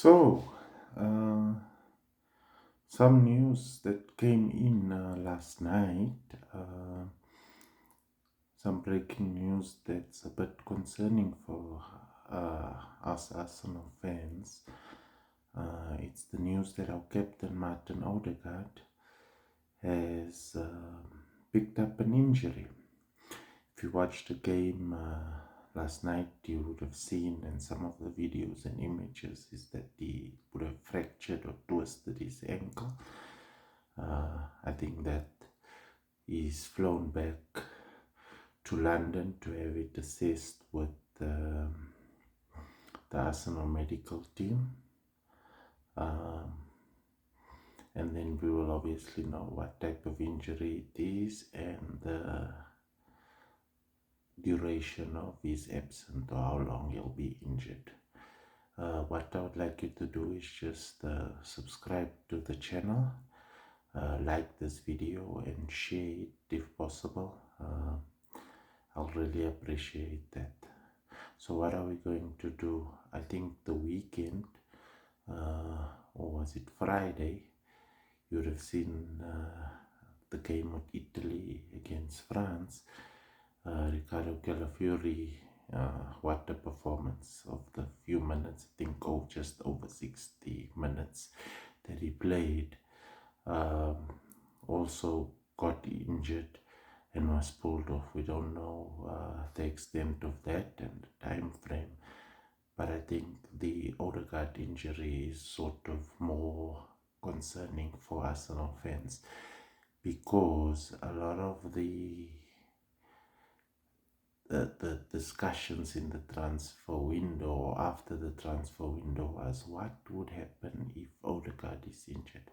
So, some news that came in last night, some breaking news that's a bit concerning for us Arsenal fans. It's the news that our captain Martin Odegaard has picked up an injury. If you watched the game last night, you would have seen in some of the videos and images is that he would have fractured or twisted his ankle. I think that he's flown back to London to have it assessed with the Arsenal medical team. And then we will obviously know what type of injury it is and the duration of his absence or how long he'll be injured. What I would like you to do is just subscribe to the channel, like this video and share it if possible. I'll really appreciate that. So what are we going to do? I think the weekend, or was it Friday, you would have seen the game of Italy against France. Ricardo Calafiori, what a performance of the few minutes, I think just over 60 minutes that he played. Also got injured and was pulled off. We don't know the extent of that and the time frame, but I think the Odegaard injury is sort of more concerning for Arsenal fans because a lot of the discussions in the transfer window or after the transfer window was what would happen if Odegaard is injured.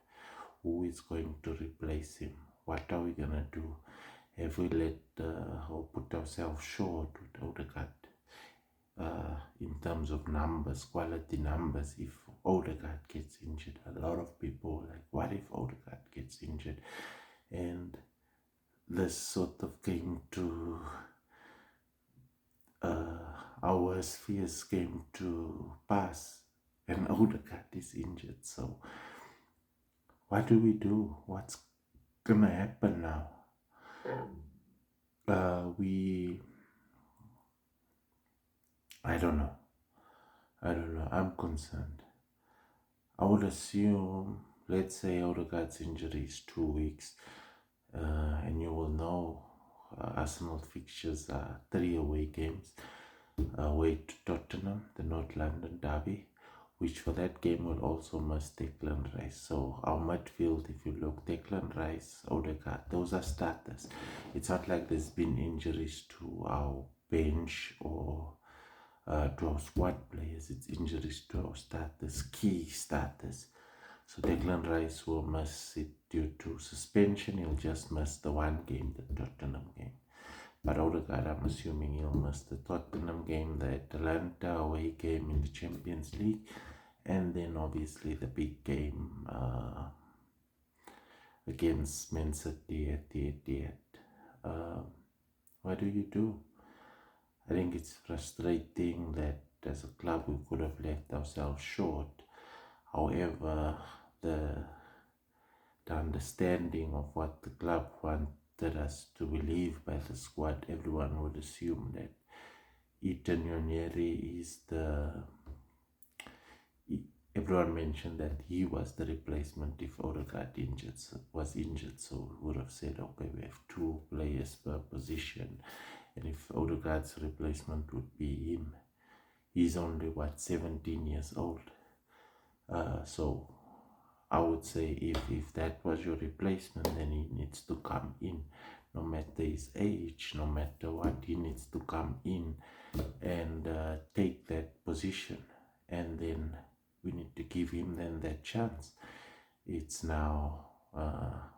Who is going to replace him? What are we going to do? Have we let or put ourselves short with Odegaard in terms of numbers, quality numbers? If Odegaard gets injured, a lot of people like, what if Odegaard gets injured? And this sort of came to our fears came to pass, and Odegaard is injured. So what do we do? What's gonna happen now? I don't know. I'm concerned. I would assume, let's say Odegaard's injury is 2 weeks, and you will know Arsenal fixtures are 3 away games. Away to Tottenham, the North London derby, which for that game will also miss Declan Rice. So our midfield, if you look, Declan Rice, Odegaard, those are starters. It's not like there's been injuries to our bench or to our squad players. It's injuries to our starters, key starters. So Declan Rice will miss it due to suspension. He'll just miss the one game, the Tottenham game. But Odegaard, I'm assuming he'll miss the Tottenham game, the Atalanta away game in the Champions League, and then obviously the big game against Man City at the Etihad. What do you do? I think it's frustrating that as a club we could have left ourselves short. However, the understanding of what the club wanted us to believe by the squad, everyone would assume that Ethan Nwaneri is everyone mentioned that he was the replacement if Odegaard was injured, so we would have said, okay, we have 2 players per position, and if Odegaard's replacement would be him, he's only 17 years old, so I would say if that was your replacement, then he needs to come in, no matter his age, no matter what, he needs to come in and take that position, and then we need to give him then that chance. It's now,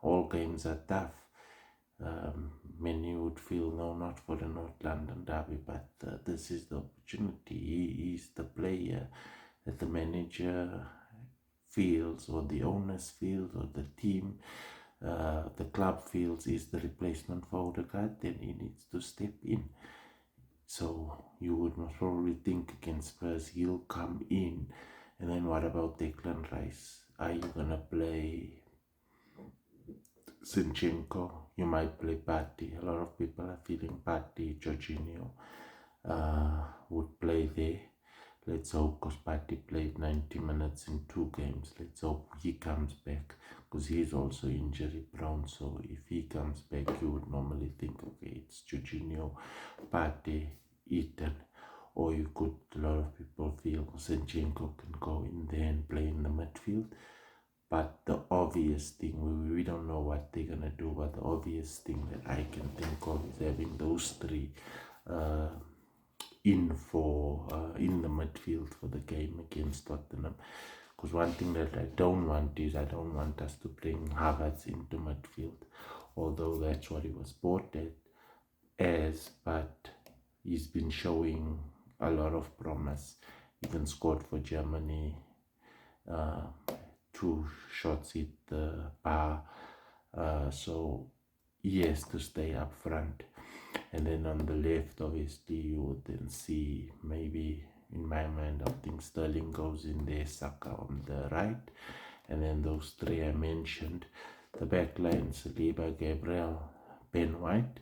all games are tough. Many would feel, no, not for the North London derby, but this is the opportunity. He is the player that the manager feels, or the owners feel, or the team, the club feels is the replacement for Odegaard, then he needs to step in. So you would most probably think against Spurs, he'll come in And then what about Declan Rice? Are you gonna play Zinchenko? You might play Partey. A lot of people are feeling Partey, Jorginho would play there. Let's hope, because Partey played 90 minutes in 2 games. Let's hope he comes back, because he's also injury prone. So if he comes back, you would normally think, okay, it's Jorginho, Partey, Ethan. Or you could, a lot of people feel Zinchenko can go in there and play in the midfield. But the obvious thing, we don't know what they're going to do, but the obvious thing that I can think of is having those three in the midfield for the game against Tottenham. Because one thing that I don't want is I don't want us to bring Havertz into midfield, although that's what he was bought as, but he's been showing a lot of promise. Even scored for Germany, 2 shots hit the bar, so he has to stay up front. And then on the left, obviously, you would then see, maybe in my mind, I think Sterling goes in there, Saka on the right, and then those 3 I mentioned, the back line, Saliba, Gabriel, Ben White,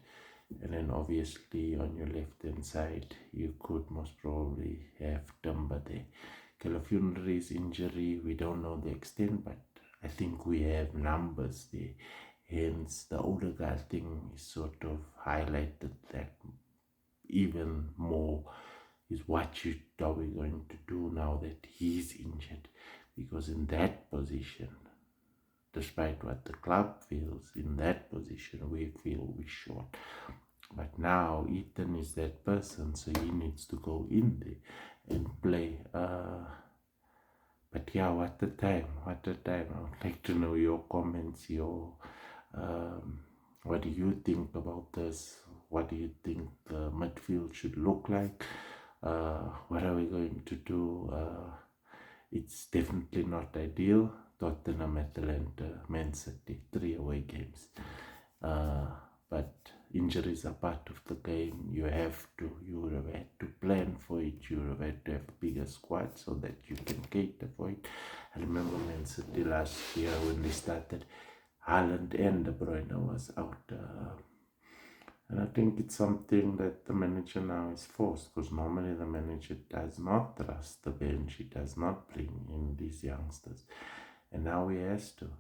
and then obviously on your left hand side, you could most probably have Dumba there. Calafiori's injury, we don't know the extent, but I think we have numbers there. Hence, the Odegaard thing is sort of highlighted that even more, is what are we going to do now that he's injured? Because in that position, despite what the club feels, in that position we feel we're short. But now Ethan is that person, so he needs to go in there and play. But yeah, what a time. I would like to know your comments, what do you think about this? What do you think the midfield should look like? What are we going to do? It's definitely not ideal. Tottenham, Atalanta, Man City, 3 away games. But injuries are part of the game. You would have had to plan for it. You would have had to have a bigger squad so that you can cater for it. I remember Man City last year when they started, Haaland and De Bruyne was out. And I think it's something that the manager now is forced, because normally the manager does not trust the bench. He does not bring in these youngsters. And now he has to.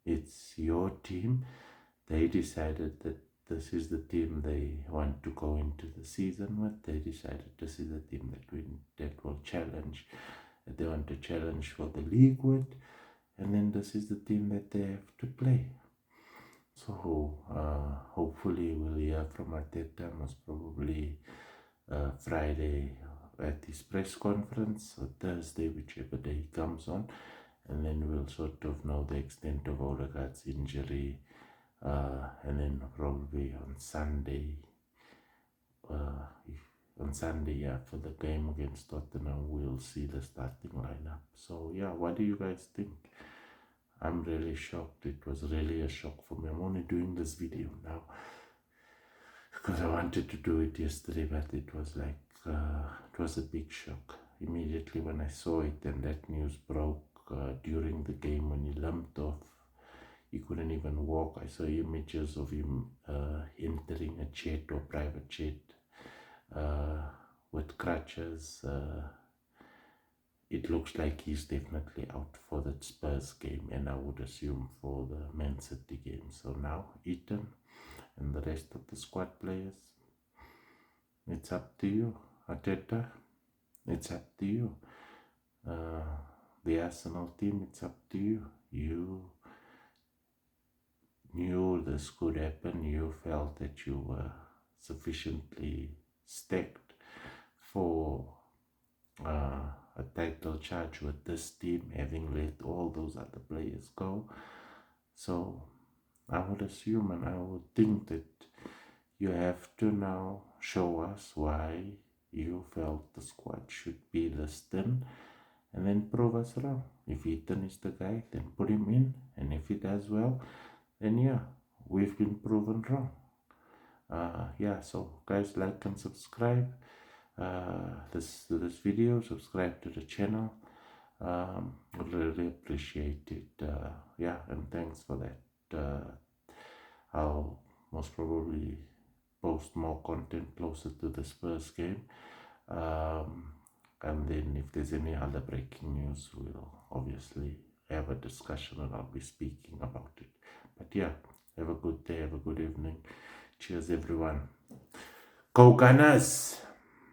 It's your team. They decided that this is the team they want to go into the season with. They decided this is the team that will challenge, that they want to challenge for the league with. And then this is the team that they have to play. So hopefully we'll hear from Arteta, most probably Friday at his press conference, or Thursday, whichever day he comes on, and then we'll sort of know the extent of Odegaard's injury, and then probably on Sunday, for the game against Tottenham, we'll see the starting lineup. So yeah, what do you guys think? I'm really shocked. It was really a shock for me. I'm only doing this video now because I wanted to do it yesterday, but it was like, it was a big shock. Immediately when I saw it and that news broke during the game, when he limped off, he couldn't even walk. I saw images of him entering a jet or private jet with crutches. It looks like he's definitely out for the Spurs game, and I would assume for the Man City game. So now Ethan and the rest of the squad players, it's up to you. Arteta, it's up to you. The Arsenal team, it's up to you. You knew this could happen. You felt that you were sufficiently stacked for a title charge with this team, having let all those other players go. So I would assume, and I would think, that you have to now show us why you felt the squad should be this thin, and then prove us wrong. If Ethan is the guy, then put him in, and if he does well, then yeah, we've been proven wrong. So guys, like and subscribe this video, subscribe to the channel. Really appreciate it. Yeah, and thanks for that. I'll most probably post more content closer to the Spurs game. Um, and then if there's any other breaking news, we'll obviously have a discussion and I'll be speaking about it. But yeah, have a good day, have a good evening. Cheers, everyone. Go Gunners!